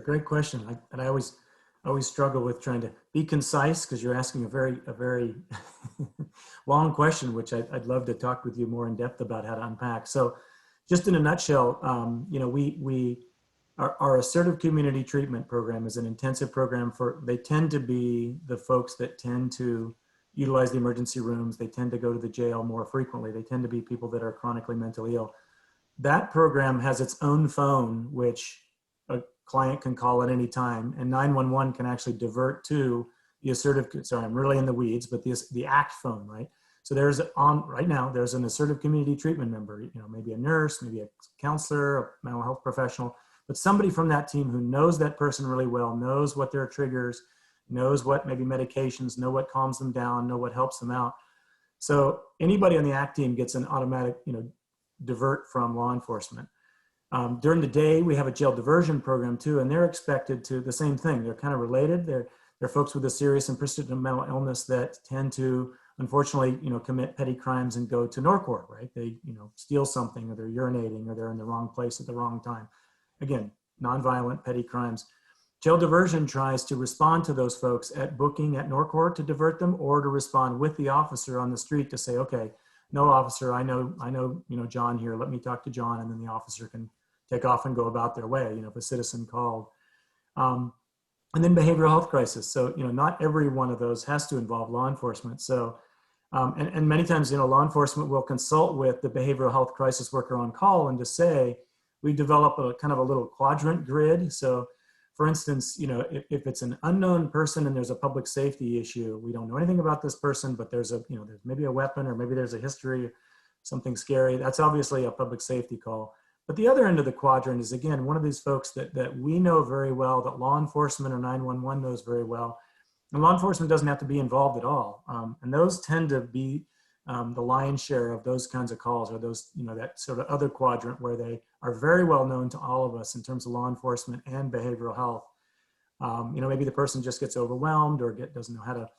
Great question. I always struggle with trying to be concise because you're asking a very long question, which I'd love to talk with you more in depth about how to unpack. So just in a nutshell, our assertive community treatment program is an intensive program they tend to be the folks that tend to utilize the emergency rooms. They tend to go to the jail more frequently. They tend to be people that are chronically mentally ill. That program has its own phone, which a client can call at any time, and 911 can actually divert to the assertive, sorry, I'm really in the weeds, but the ACT phone, right? So right now, there's an assertive community treatment member, maybe a nurse, maybe a counselor, a mental health professional, but somebody from that team who knows that person really well, knows what their triggers, knows what maybe medications, know what calms them down, know what helps them out. So anybody on the ACT team gets an automatic, divert from law enforcement. During the day, we have a jail diversion program too, and they're expected to, the same thing, they're kind of related. They're folks with a serious and persistent mental illness that tend to, unfortunately, commit petty crimes and go to Norcourt, right? They, steal something, or they're urinating, or they're in the wrong place at the wrong time. Again, nonviolent petty crimes. Jail diversion tries to respond to those folks at booking at Norcourt to divert them, or to respond with the officer on the street to say, okay, no, officer, I know, John here, let me talk to John, and then the officer can take off and go about their way, if a citizen called. And then behavioral health crisis. So, not every one of those has to involve law enforcement. So, and many times, law enforcement will consult with the behavioral health crisis worker on call and to say, we develop a kind of a little quadrant grid. So for instance, if it's an unknown person and there's a public safety issue, we don't know anything about this person, but there's there's maybe a weapon, or maybe there's a history, something scary. That's obviously a public safety call. But the other end of the quadrant is, again, one of these folks that we know very well, that law enforcement or 911 knows very well. And law enforcement doesn't have to be involved at all. And those tend to be the lion's share of those kinds of calls, or those, that sort of other quadrant where they are very well known to all of us in terms of law enforcement and behavioral health. Maybe the person just gets overwhelmed, or doesn't know how to,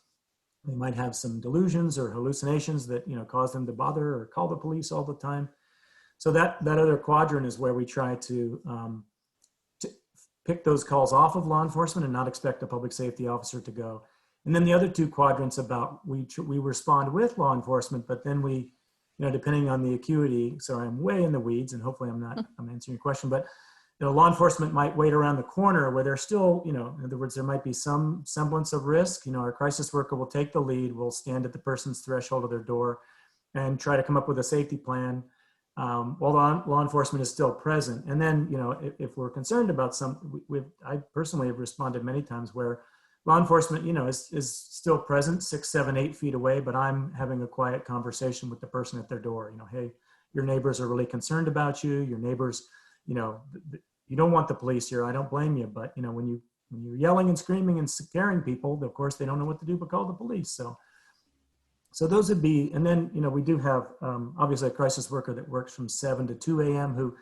they might have some delusions or hallucinations that, cause them to bother or call the police all the time. So that other quadrant is where we try to pick those calls off of law enforcement and not expect a public safety officer to go. And then the other two quadrants about we respond with law enforcement, but then we, depending on the acuity, sorry, I'm way in the weeds, and hopefully I'm answering your question, but law enforcement might wait around the corner where there's still, in other words, there might be some semblance of risk. Our crisis worker will take the lead, will stand at the person's threshold of their door and try to come up with a safety plan while law enforcement is still present. And then, if we're concerned about I personally have responded many times where law enforcement, is still present 6, 7, 8 feet away, but I'm having a quiet conversation with the person at their door. Hey, your neighbors are really concerned about you. Your neighbors, you don't want the police here. I don't blame you. But, when you're yelling and screaming and scaring people, of course, they don't know what to do but call the police. So those would be, and then, we do have obviously a crisis worker that works from 7 to 2 a.m. who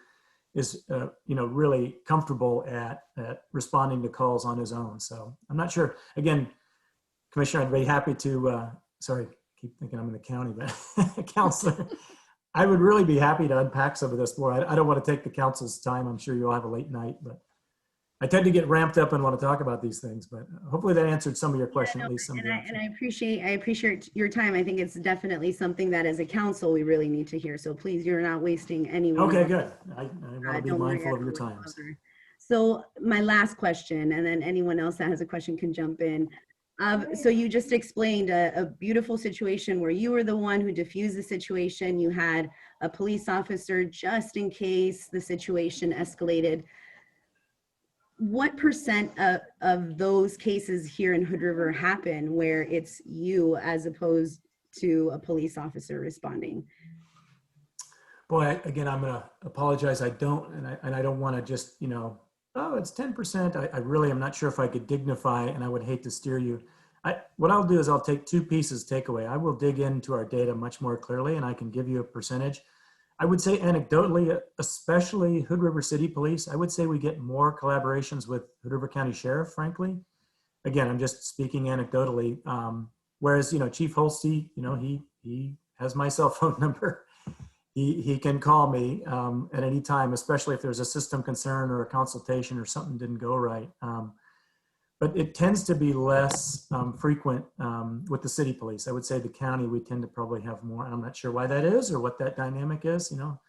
is, really comfortable at responding to calls on his own. So I'm not sure, again, Commissioner, I'd be happy to, sorry, keep thinking I'm in the county, but counselor, I would really be happy to unpack some of this more. I don't want to take the council's time. I'm sure you'll have a late night, but I tend to get ramped up and want to talk about these things, but hopefully that answered some of your question, at least some of the and I appreciate your time. I think it's definitely something that as a council, we really need to hear. So please, you're not wasting any. Okay, good. I want to be mindful of your time. So my last question, and then anyone else that has a question can jump in. So you just explained a beautiful situation where you were the one who diffused the situation. You had a police officer just in case the situation escalated. What % of those cases here in Hood River happen where it's you as opposed to a police officer responding? Boy, again, I'm going to apologize. I don't want to just, oh, it's 10%. I really am not sure if I could dignify, and I would hate to steer you. What I'll do is I'll take two pieces takeaway. I will dig into our data much more clearly, and I can give you a percentage. I would say anecdotally, especially Hood River City Police, I would say we get more collaborations with Hood River County Sheriff, frankly. Again, I'm just speaking anecdotally. Whereas, Chief Holste, he has my cell phone number. he can call me at any time, especially if there's a system concern or a consultation or something didn't go right. But it tends to be less frequent with the city police. I would say the county, we tend to probably have more, and I'm not sure why that is or what that dynamic is, you know.